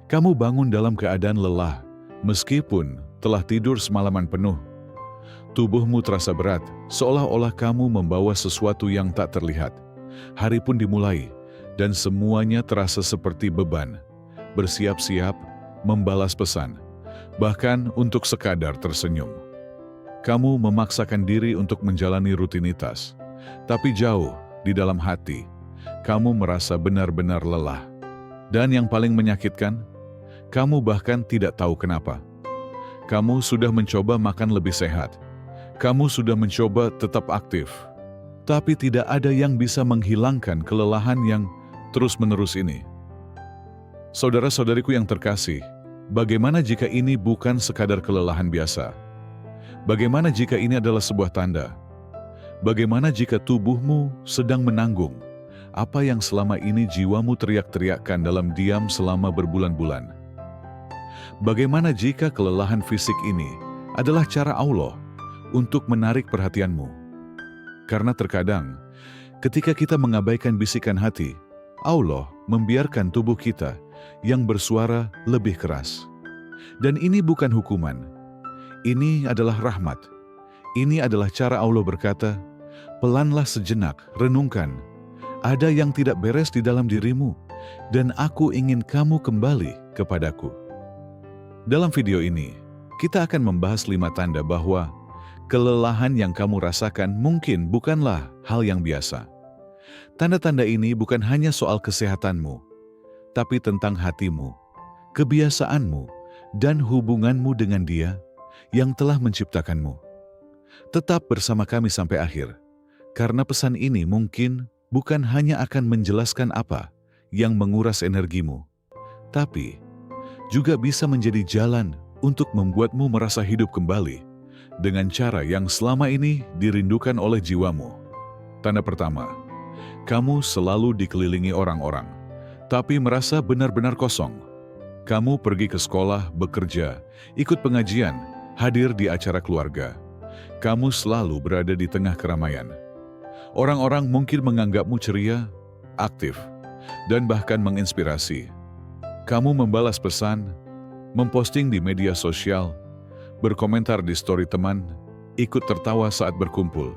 Kamu bangun dalam keadaan lelah, meskipun telah tidur semalaman penuh. Tubuhmu terasa berat, seolah-olah kamu membawa sesuatu yang tak terlihat. Hari pun dimulai, dan semuanya terasa seperti beban. Bersiap-siap, membalas pesan, bahkan untuk sekadar tersenyum. Kamu memaksakan diri untuk menjalani rutinitas, tapi jauh di dalam hati, kamu merasa benar-benar lelah. Dan yang paling menyakitkan, kamu bahkan tidak tahu kenapa. Kamu sudah mencoba makan lebih sehat. Kamu sudah mencoba tetap aktif. Tapi tidak ada yang bisa menghilangkan kelelahan yang terus-menerus ini. Saudara-saudariku yang terkasih, bagaimana jika ini bukan sekadar kelelahan biasa? Bagaimana jika ini adalah sebuah tanda? Bagaimana jika tubuhmu sedang menanggung apa yang selama ini jiwamu teriak-teriakkan dalam diam selama berbulan-bulan? Bagaimana jika kelelahan fisik ini adalah cara Allah untuk menarik perhatianmu? Karena terkadang, ketika kita mengabaikan bisikan hati, Allah membiarkan tubuh kita yang bersuara lebih keras. Dan ini bukan hukuman. Ini adalah rahmat. Ini adalah cara Allah berkata, pelanlah sejenak, renungkan. Ada yang tidak beres di dalam dirimu, dan aku ingin kamu kembali kepadaku. Dalam video ini, kita akan membahas 5 tanda bahwa kelelahan yang kamu rasakan mungkin bukanlah hal yang biasa. Tanda-tanda ini bukan hanya soal kesehatanmu, tapi tentang hatimu, kebiasaanmu, dan hubunganmu dengan Dia yang telah menciptakanmu. Tetap bersama kami sampai akhir, karena pesan ini mungkin bukan hanya akan menjelaskan apa yang menguras energimu, tapi juga bisa menjadi jalan untuk membuatmu merasa hidup kembali dengan cara yang selama ini dirindukan oleh jiwamu. Tanda pertama, kamu selalu dikelilingi orang-orang, tapi merasa benar-benar kosong. Kamu pergi ke sekolah, bekerja, ikut pengajian, hadir di acara keluarga. Kamu selalu berada di tengah keramaian. Orang-orang mungkin menganggapmu ceria, aktif, dan bahkan menginspirasi. Kamu membalas pesan, memposting di media sosial, berkomentar di story teman, ikut tertawa saat berkumpul.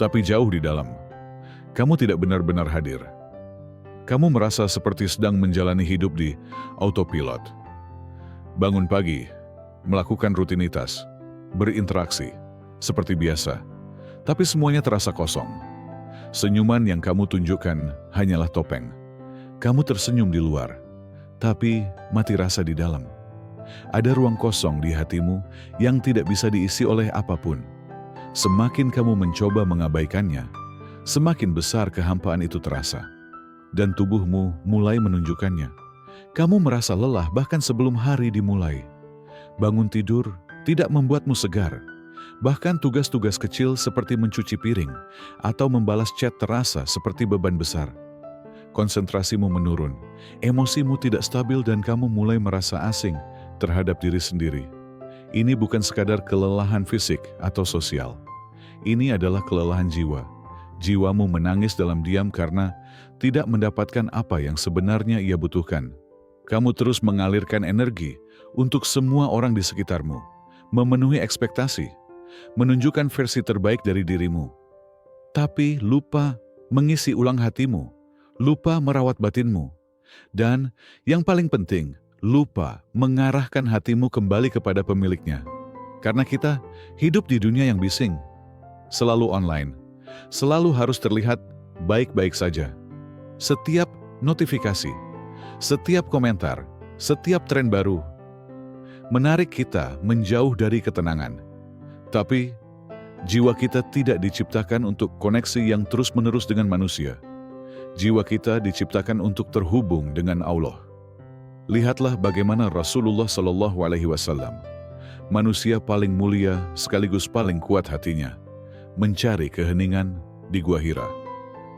Tapi jauh di dalam, kamu tidak benar-benar hadir. Kamu merasa seperti sedang menjalani hidup di autopilot. Bangun pagi, melakukan rutinitas, berinteraksi, seperti biasa. Tapi semuanya terasa kosong. Senyuman yang kamu tunjukkan hanyalah topeng. Kamu tersenyum di luar, tapi mati rasa di dalam. Ada ruang kosong di hatimu yang tidak bisa diisi oleh apapun. Semakin kamu mencoba mengabaikannya, semakin besar kehampaan itu terasa. Dan tubuhmu mulai menunjukkannya. Kamu merasa lelah bahkan sebelum hari dimulai. Bangun tidur tidak membuatmu segar. Bahkan tugas-tugas kecil seperti mencuci piring atau membalas chat terasa seperti beban besar. Konsentrasimu menurun, emosimu tidak stabil dan kamu mulai merasa asing terhadap diri sendiri. Ini bukan sekadar kelelahan fisik atau sosial. Ini adalah kelelahan jiwa. Jiwamu menangis dalam diam karena tidak mendapatkan apa yang sebenarnya ia butuhkan. Kamu terus mengalirkan energi untuk semua orang di sekitarmu, memenuhi ekspektasi, menunjukkan versi terbaik dari dirimu. Tapi lupa mengisi ulang hatimu, lupa merawat batinmu, dan yang paling penting, lupa mengarahkan hatimu kembali kepada pemiliknya. Karena kita hidup di dunia yang bising, selalu online, selalu harus terlihat baik-baik saja. Setiap notifikasi, setiap komentar, setiap tren baru menarik kita menjauh dari ketenangan. Tapi jiwa kita tidak diciptakan untuk koneksi yang terus-menerus dengan manusia. Jiwa kita diciptakan untuk terhubung dengan Allah. Lihatlah bagaimana Rasulullah SAW, manusia paling mulia sekaligus paling kuat hatinya, mencari keheningan di Gua Hira,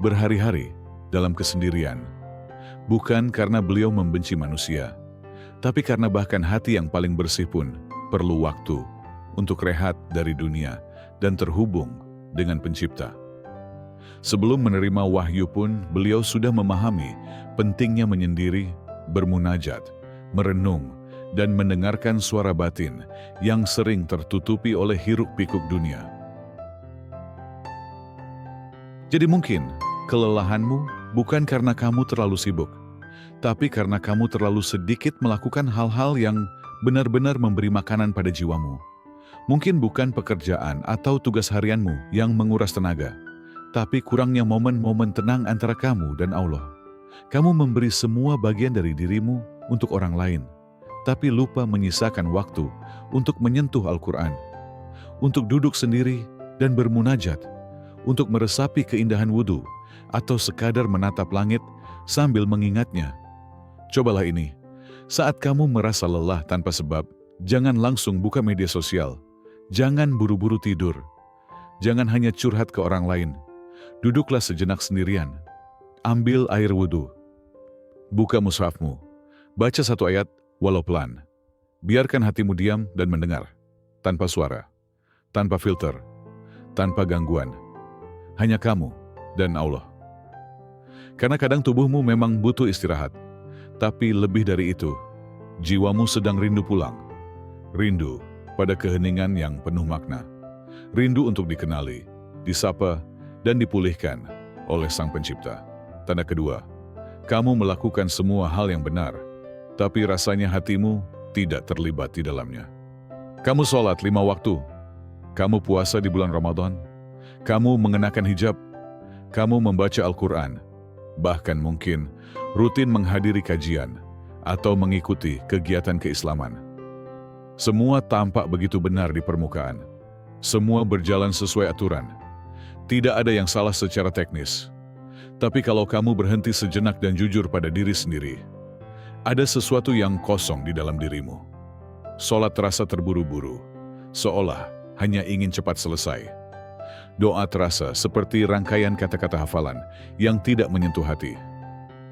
berhari-hari dalam kesendirian. Bukan karena beliau membenci manusia, tapi karena bahkan hati yang paling bersih pun perlu waktu untuk rehat dari dunia dan terhubung dengan Pencipta. Sebelum menerima wahyu pun, beliau sudah memahami pentingnya menyendiri, bermunajat, merenung, dan mendengarkan suara batin yang sering tertutupi oleh hiruk-pikuk dunia. Jadi mungkin kelelahanmu bukan karena kamu terlalu sibuk, tapi karena kamu terlalu sedikit melakukan hal-hal yang benar-benar memberi makanan pada jiwamu. Mungkin bukan pekerjaan atau tugas harianmu yang menguras tenaga, tapi kurangnya momen-momen tenang antara kamu dan Allah. Kamu memberi semua bagian dari dirimu untuk orang lain, tapi lupa menyisakan waktu untuk menyentuh Al-Quran, untuk duduk sendiri dan bermunajat, untuk meresapi keindahan wudhu, atau sekadar menatap langit sambil mengingatnya. Cobalah ini, saat kamu merasa lelah tanpa sebab, jangan langsung buka media sosial. Jangan buru-buru tidur. Jangan hanya curhat ke orang lain. Duduklah sejenak sendirian. Ambil air wudhu. Buka mushafmu. Baca satu ayat, walau pelan. Biarkan hatimu diam dan mendengar. Tanpa suara. Tanpa filter. Tanpa gangguan. Hanya kamu dan Allah. Karena kadang tubuhmu memang butuh istirahat. Tapi lebih dari itu, jiwamu sedang rindu pulang. Rindu pada keheningan yang penuh makna. Rindu untuk dikenali, disapa, dan dipulihkan oleh Sang Pencipta. Tanda kedua, kamu melakukan semua hal yang benar, tapi rasanya hatimu tidak terlibat di dalamnya. Kamu sholat 5 waktu, kamu puasa di bulan Ramadan, kamu mengenakan hijab, kamu membaca Al-Quran, bahkan mungkin rutin menghadiri kajian atau mengikuti kegiatan keislaman. Semua tampak begitu benar di permukaan. Semua berjalan sesuai aturan. Tidak ada yang salah secara teknis. Tapi kalau kamu berhenti sejenak dan jujur pada diri sendiri, ada sesuatu yang kosong di dalam dirimu. Sholat terasa terburu-buru, seolah hanya ingin cepat selesai. Doa terasa seperti rangkaian kata-kata hafalan yang tidak menyentuh hati.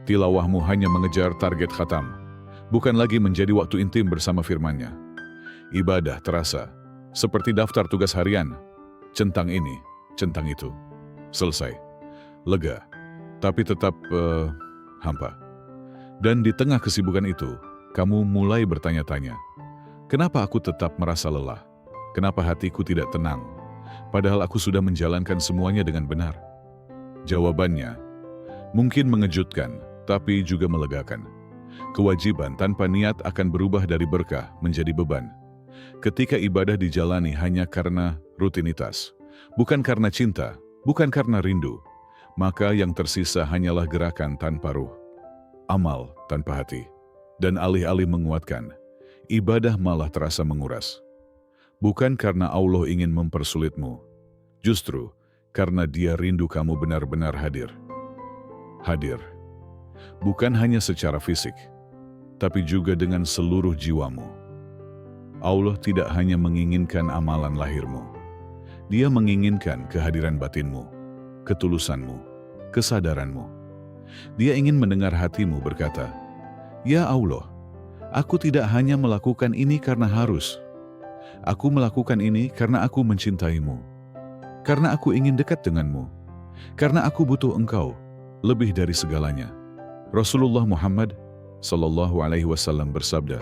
Tilawahmu hanya mengejar target khatam, bukan lagi menjadi waktu intim bersama firman-Nya. Ibadah terasa seperti daftar tugas harian, centang ini, centang itu. Selesai. Lega, tapi tetap hampa. Dan di tengah kesibukan itu, kamu mulai bertanya-tanya, kenapa aku tetap merasa lelah? Kenapa hatiku tidak tenang? Padahal aku sudah menjalankan semuanya dengan benar. Jawabannya mungkin mengejutkan, tapi juga melegakan. Kewajiban tanpa niat akan berubah dari berkah menjadi beban. Ketika ibadah dijalani hanya karena rutinitas, bukan karena cinta, bukan karena rindu, maka yang tersisa hanyalah gerakan tanpa ruh, amal tanpa hati, dan alih-alih menguatkan, ibadah malah terasa menguras. Bukan karena Allah ingin mempersulitmu, justru karena Dia rindu kamu benar-benar hadir. Hadir, bukan hanya secara fisik, tapi juga dengan seluruh jiwamu. Allah tidak hanya menginginkan amalan lahirmu. Dia menginginkan kehadiran batinmu, ketulusanmu, kesadaranmu. Dia ingin mendengar hatimu berkata, "Ya Allah, aku tidak hanya melakukan ini karena harus. Aku melakukan ini karena aku mencintaimu. Karena aku ingin dekat denganmu. Karena aku butuh Engkau lebih dari segalanya." Rasulullah Muhammad SAW bersabda,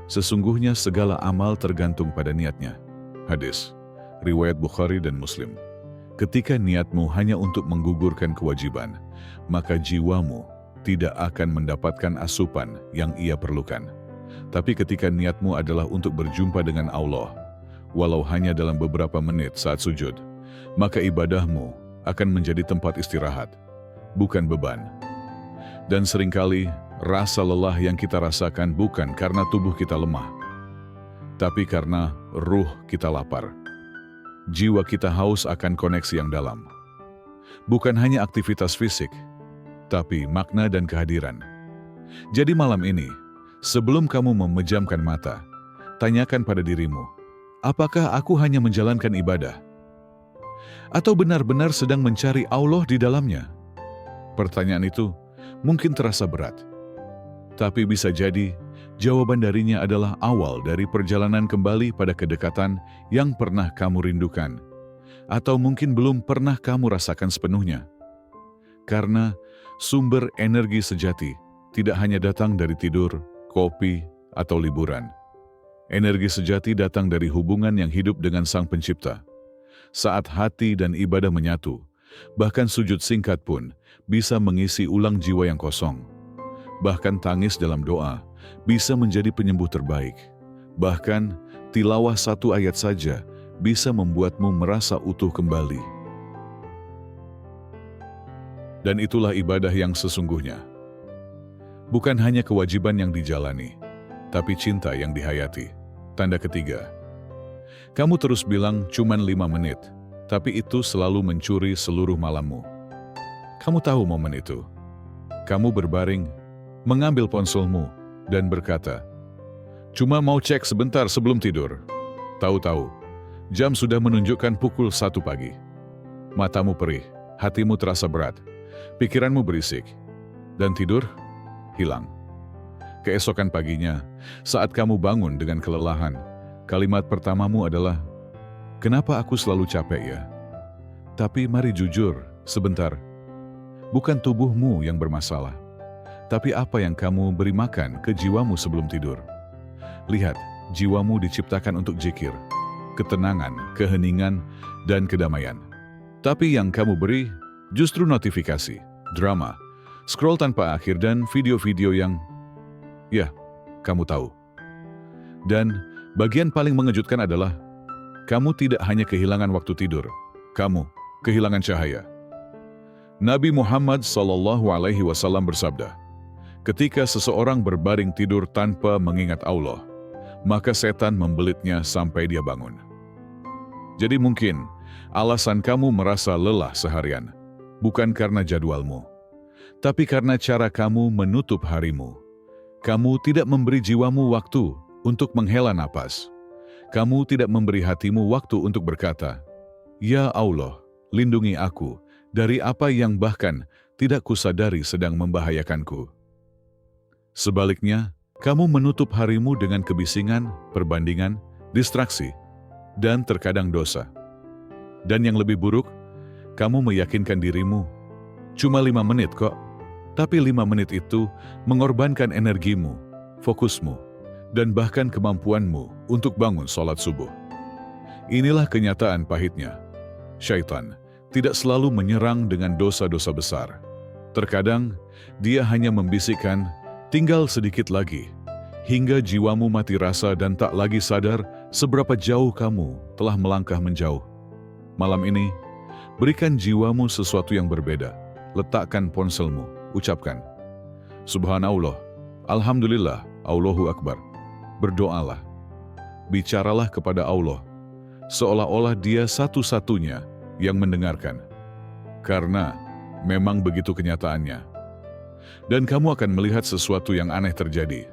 "Sesungguhnya segala amal tergantung pada niatnya." Hadis, riwayat Bukhari dan Muslim. Ketika niatmu hanya untuk menggugurkan kewajiban, maka jiwamu tidak akan mendapatkan asupan yang ia perlukan. Tapi ketika niatmu adalah untuk berjumpa dengan Allah, walau hanya dalam beberapa menit saat sujud, maka ibadahmu akan menjadi tempat istirahat, bukan beban. Dan seringkali rasa lelah yang kita rasakan bukan karena tubuh kita lemah, tapi karena ruh kita lapar. Jiwa kita haus akan koneksi yang dalam. Bukan hanya aktivitas fisik, tapi makna dan kehadiran. Jadi malam ini, sebelum kamu memejamkan mata, tanyakan pada dirimu, apakah aku hanya menjalankan ibadah? Atau benar-benar sedang mencari Allah di dalamnya? Pertanyaan itu mungkin terasa berat, tapi bisa jadi jawaban darinya adalah awal dari perjalanan kembali pada kedekatan yang pernah kamu rindukan, atau mungkin belum pernah kamu rasakan sepenuhnya. Karena sumber energi sejati tidak hanya datang dari tidur kopi, atau liburan. Energi sejati datang dari hubungan yang hidup dengan Sang Pencipta. Saat hati dan ibadah menyatu, bahkan sujud singkat pun bisa mengisi ulang jiwa yang kosong. Bahkan tangis dalam doa bisa menjadi penyembuh terbaik. Bahkan tilawah satu ayat saja bisa membuatmu merasa utuh kembali. Dan itulah ibadah yang sesungguhnya. Bukan hanya kewajiban yang dijalani, tapi cinta yang dihayati. Tanda ketiga. Kamu terus bilang cuman 5 menit, tapi itu selalu mencuri seluruh malammu. Kamu tahu momen itu. Kamu berbaring, mengambil ponselmu, dan berkata, "Cuma mau cek sebentar sebelum tidur." Tahu-tahu, jam sudah menunjukkan pukul 1 pagi. Matamu perih, hatimu terasa berat, pikiranmu berisik, dan tidur hilang. Keesokan paginya, saat kamu bangun dengan kelelahan, kalimat pertamamu adalah, "Kenapa aku selalu capek ya?" Tapi mari jujur, sebentar. Bukan tubuhmu yang bermasalah, tapi apa yang kamu beri makan ke jiwamu sebelum tidur. Lihat, jiwamu diciptakan untuk zikir, ketenangan, keheningan, dan kedamaian. Tapi yang kamu beri justru notifikasi, drama, scroll tanpa akhir, dan video-video yang, ya, kamu tahu. Dan bagian paling mengejutkan adalah, kamu tidak hanya kehilangan waktu tidur, kamu kehilangan cahaya. Nabi Muhammad SAW bersabda, ketika seseorang berbaring tidur tanpa mengingat Allah, maka setan membelitnya sampai dia bangun. Jadi mungkin alasan kamu merasa lelah seharian bukan karena jadwalmu, tapi karena cara kamu menutup harimu. Kamu tidak memberi jiwamu waktu untuk menghela napas. Kamu tidak memberi hatimu waktu untuk berkata, "Ya Allah, lindungi aku dari apa yang bahkan tidak kusadari sedang membahayakanku." Sebaliknya, kamu menutup harimu dengan kebisingan, perbandingan, distraksi, dan terkadang dosa. Dan yang lebih buruk, kamu meyakinkan dirimu, cuma 5 menit kok. Tapi 5 menit itu mengorbankan energimu, fokusmu, dan bahkan kemampuanmu untuk bangun sholat subuh. Inilah kenyataan pahitnya. Syaitan tidak selalu menyerang dengan dosa-dosa besar. Terkadang, dia hanya membisikkan, tinggal sedikit lagi, hingga jiwamu mati rasa dan tak lagi sadar seberapa jauh kamu telah melangkah menjauh. Malam ini, berikan jiwamu sesuatu yang berbeda. Letakkan ponselmu, ucapkan, "Subhanallah, Alhamdulillah, Allahu Akbar." Berdoalah, bicaralah kepada Allah, seolah-olah Dia satu-satunya yang mendengarkan. Karena memang begitu kenyataannya. Dan kamu akan melihat sesuatu yang aneh terjadi.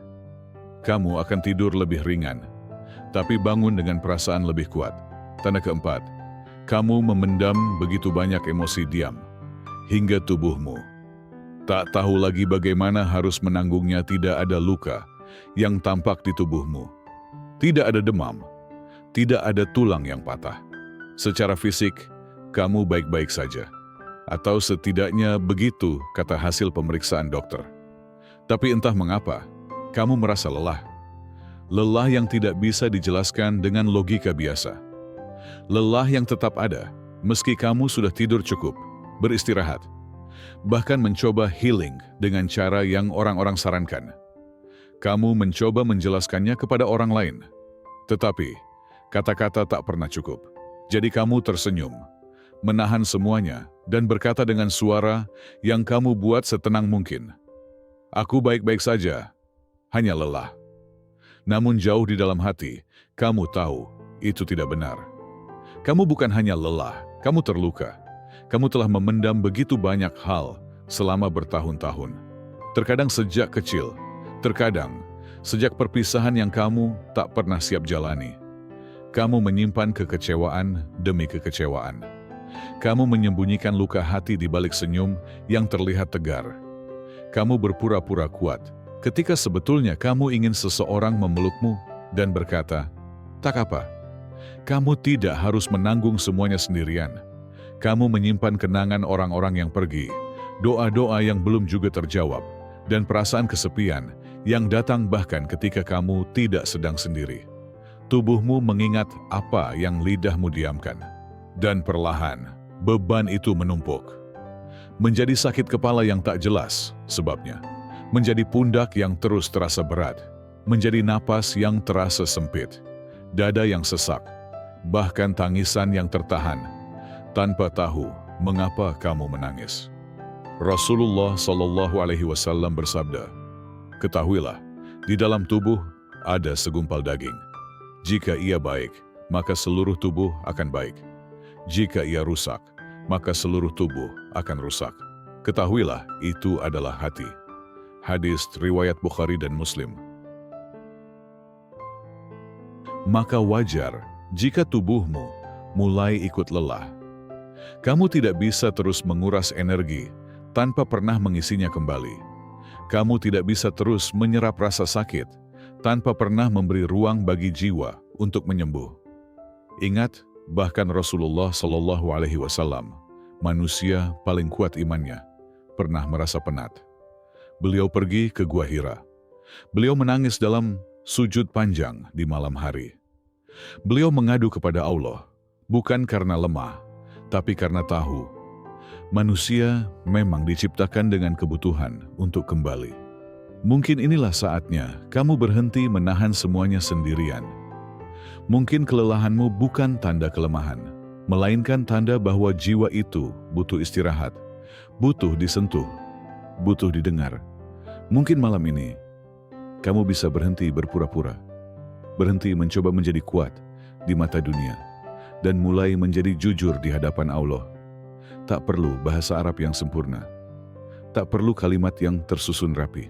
Kamu akan tidur lebih ringan, tapi bangun dengan perasaan lebih kuat. Tanda keempat, kamu memendam begitu banyak emosi diam, hingga tubuhmu tak tahu lagi bagaimana harus menanggungnya. Tidak ada luka yang tampak di tubuhmu. Tidak ada demam. Tidak ada tulang yang patah. Secara fisik, kamu baik-baik saja. Atau setidaknya begitu kata hasil pemeriksaan dokter. Tapi entah mengapa, kamu merasa lelah. Lelah yang tidak bisa dijelaskan dengan logika biasa. Lelah yang tetap ada, meski kamu sudah tidur cukup, beristirahat, bahkan mencoba healing dengan cara yang orang-orang sarankan. Kamu mencoba menjelaskannya kepada orang lain, tetapi kata-kata tak pernah cukup. Jadi kamu tersenyum, menahan semuanya, dan berkata dengan suara yang kamu buat setenang mungkin, "Aku baik-baik saja, hanya lelah." Namun jauh di dalam hati, kamu tahu itu tidak benar. Kamu bukan hanya lelah, kamu terluka. Kamu telah memendam begitu banyak hal selama bertahun-tahun. Terkadang sejak kecil, terkadang sejak perpisahan yang kamu tak pernah siap jalani. Kamu menyimpan kekecewaan demi kekecewaan. Kamu menyembunyikan luka hati di balik senyum yang terlihat tegar. Kamu berpura-pura kuat ketika sebetulnya kamu ingin seseorang memelukmu dan berkata, "Tak apa, kamu tidak harus menanggung semuanya sendirian." Kamu menyimpan kenangan orang-orang yang pergi, doa-doa yang belum juga terjawab, dan perasaan kesepian yang datang bahkan ketika kamu tidak sedang sendiri. Tubuhmu mengingat apa yang lidahmu diamkan. Dan perlahan, beban itu menumpuk. Menjadi sakit kepala yang tak jelas sebabnya. Menjadi pundak yang terus terasa berat. Menjadi napas yang terasa sempit. Dada yang sesak. Bahkan tangisan yang tertahan. Tanpa tahu mengapa kamu menangis. Rasulullah SAW bersabda, "Ketahuilah, di dalam tubuh ada segumpal daging. Jika ia baik, maka seluruh tubuh akan baik. Jika ia rusak, maka seluruh tubuh akan rusak. Ketahuilah, itu adalah hati." Hadis riwayat Bukhari dan Muslim. Maka wajar jika tubuhmu mulai ikut lelah. Kamu tidak bisa terus menguras energi tanpa pernah mengisinya kembali. Kamu tidak bisa terus menyerap rasa sakit tanpa pernah memberi ruang bagi jiwa untuk menyembuh. Ingat, bahkan Rasulullah SAW, manusia paling kuat imannya, pernah merasa penat. Beliau pergi ke Gua Hira. Beliau menangis dalam sujud panjang di malam hari. Beliau mengadu kepada Allah, bukan karena lemah, tapi karena tahu manusia memang diciptakan dengan kebutuhan untuk kembali. Mungkin inilah saatnya kamu berhenti menahan semuanya sendirian. Mungkin kelelahanmu bukan tanda kelemahan, melainkan tanda bahwa jiwa itu butuh istirahat, butuh disentuh, butuh didengar. Mungkin malam ini, kamu bisa berhenti berpura-pura, berhenti mencoba menjadi kuat di mata dunia, dan mulai menjadi jujur di hadapan Allah. Tak perlu bahasa Arab yang sempurna, tak perlu kalimat yang tersusun rapi.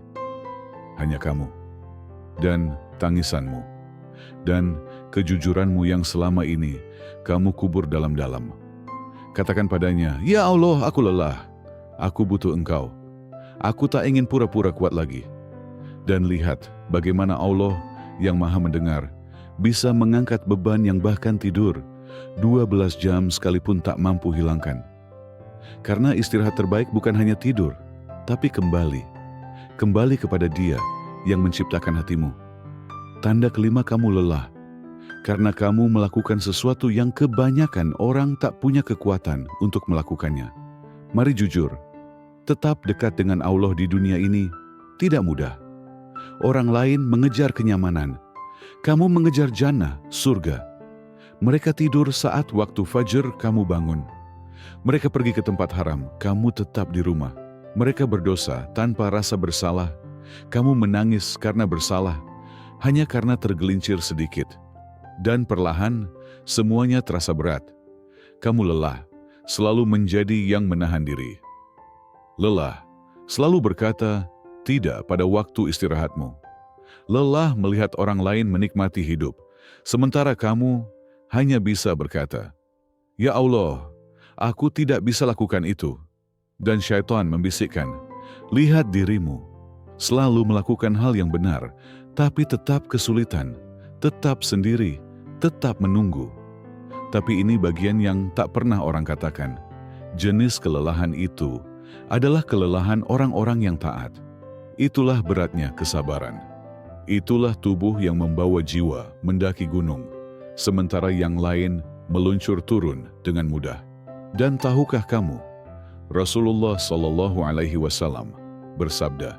Hanya kamu, dan tangisanmu, dan kejujuranmu yang selama ini kamu kubur dalam-dalam. Katakan padanya, "Ya Allah, aku lelah, aku butuh Engkau. Aku tak ingin pura-pura kuat lagi." Dan lihat bagaimana Allah yang Maha Mendengar bisa mengangkat beban yang bahkan tidur 12 jam sekalipun tak mampu hilangkan. Karena istirahat terbaik bukan hanya tidur, tapi kembali kepada Dia yang menciptakan hatimu. Tanda kelima, kamu lelah karena kamu melakukan sesuatu yang kebanyakan orang tak punya kekuatan untuk melakukannya. Mari jujur, tetap dekat dengan Allah di dunia ini tidak mudah. Orang lain mengejar kenyamanan, kamu mengejar jannah, surga. Mereka tidur saat waktu fajar, kamu bangun. Mereka pergi ke tempat haram, kamu tetap di rumah. Mereka berdosa tanpa rasa bersalah, kamu menangis karena bersalah, hanya karena tergelincir sedikit. Dan perlahan, semuanya terasa berat. Kamu lelah, selalu menjadi yang menahan diri. Lelah, selalu berkata tidak pada waktu istirahatmu. Lelah melihat orang lain menikmati hidup, sementara kamu hanya bisa berkata, "Ya Allah, aku tidak bisa lakukan itu." Dan syaitan membisikkan, "Lihat dirimu, selalu melakukan hal yang benar, tapi tetap kesulitan, tetap sendiri, tetap menunggu." Tapi ini bagian yang tak pernah orang katakan. Jenis kelelahan itu adalah kelelahan orang-orang yang taat. Itulah beratnya kesabaran. Itulah tubuh yang membawa jiwa mendaki gunung, sementara yang lain meluncur turun dengan mudah. Dan tahukah kamu, Rasulullah SAW bersabda,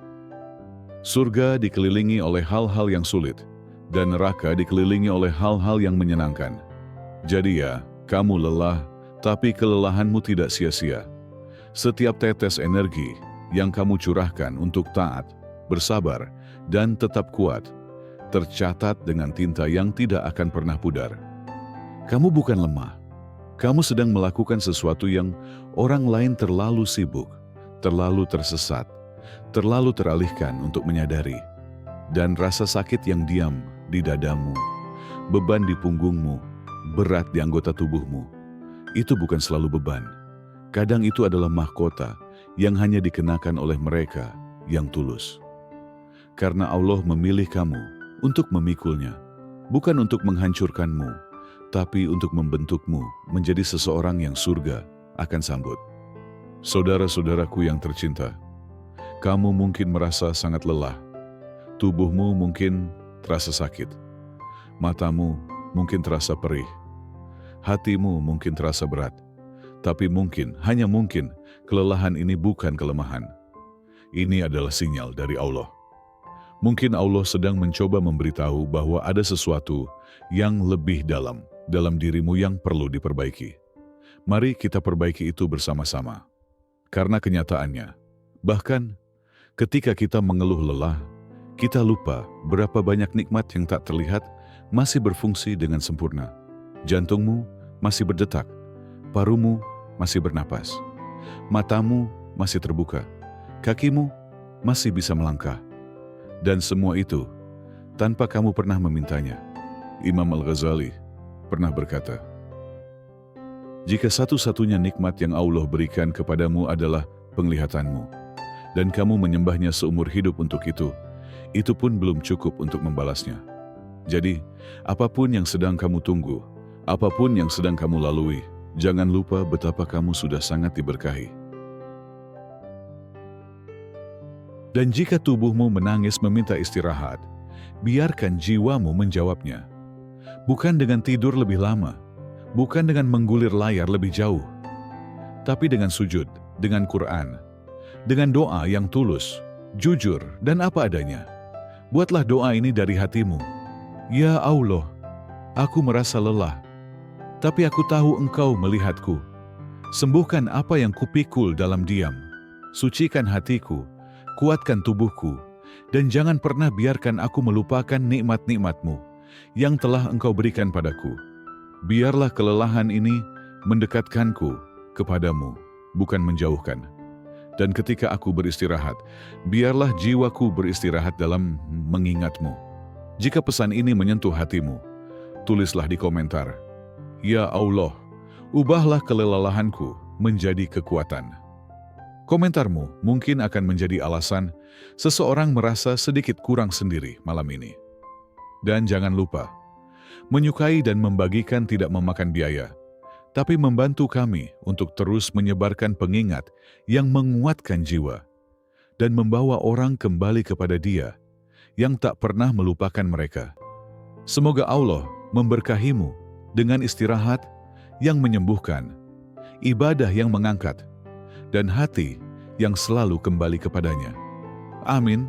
"Surga dikelilingi oleh hal-hal yang sulit, dan neraka dikelilingi oleh hal-hal yang menyenangkan." Jadi ya, kamu lelah, tapi kelelahanmu tidak sia-sia. Setiap tetes energi yang kamu curahkan untuk taat, bersabar, dan tetap kuat, tercatat dengan tinta yang tidak akan pernah pudar. Kamu bukan lemah. Kamu sedang melakukan sesuatu yang orang lain terlalu sibuk, terlalu tersesat, terlalu teralihkan untuk menyadari. Dan rasa sakit yang diam di dadamu, beban di punggungmu, berat di anggota tubuhmu, itu bukan selalu beban. Kadang itu adalah mahkota yang hanya dikenakan oleh mereka yang tulus. Karena Allah memilih kamu untuk memikulnya, bukan untuk menghancurkanmu, tapi untuk membentukmu menjadi seseorang yang surga akan sambut. Saudara-saudaraku yang tercinta, kamu mungkin merasa sangat lelah, Tubuhmu mungkin terasa sakit. Matamu mungkin terasa perih. Hatimu mungkin terasa berat. Tapi mungkin, hanya mungkin, kelelahan ini bukan kelemahan. Ini adalah sinyal dari Allah. Mungkin Allah sedang mencoba memberitahu bahwa ada sesuatu yang lebih dalam dirimu yang perlu diperbaiki. Mari kita perbaiki itu bersama-sama. Karena kenyataannya, bahkan ketika kita mengeluh lelah, kita lupa berapa banyak nikmat yang tak terlihat masih berfungsi dengan sempurna. Jantungmu masih berdetak, parumu masih bernapas, matamu masih terbuka, kakimu masih bisa melangkah. Dan semua itu tanpa kamu pernah memintanya. Imam Al-Ghazali pernah berkata, jika satu-satunya nikmat yang Allah berikan kepadamu adalah penglihatanmu, dan kamu menyembahnya seumur hidup untuk itu pun belum cukup untuk membalasnya. Jadi, apapun yang sedang kamu tunggu, apapun yang sedang kamu lalui, jangan lupa betapa kamu sudah sangat diberkahi. Dan jika tubuhmu menangis meminta istirahat, biarkan jiwamu menjawabnya. Bukan dengan tidur lebih lama, bukan dengan menggulir layar lebih jauh, tapi dengan sujud, dengan Quran, dengan doa yang tulus, jujur, dan apa adanya. Buatlah doa ini dari hatimu. Ya Allah, aku merasa lelah, tapi aku tahu Engkau melihatku. Sembuhkan apa yang kupikul dalam diam. Sucikan hatiku, kuatkan tubuhku, dan jangan pernah biarkan aku melupakan nikmat-nikmat-Mu yang telah Engkau berikan padaku. Biarlah kelelahan ini mendekatkanku kepadamu, bukan menjauhkan. Dan ketika aku beristirahat, biarlah jiwaku beristirahat dalam mengingat-Mu. Jika pesan ini menyentuh hatimu, tulislah di komentar, Ya Allah, ubahlah kelelahanku menjadi kekuatan. Komentarmu mungkin akan menjadi alasan seseorang merasa sedikit kurang sendiri malam ini. Dan jangan lupa, menyukai dan membagikan tidak memakan biaya, tapi membantu kami untuk terus menyebarkan pengingat yang menguatkan jiwa dan membawa orang kembali kepada Dia yang tak pernah melupakan mereka. Semoga Allah memberkahimu dengan istirahat yang menyembuhkan, ibadah yang mengangkat, dan hati yang selalu kembali kepadanya. Amin.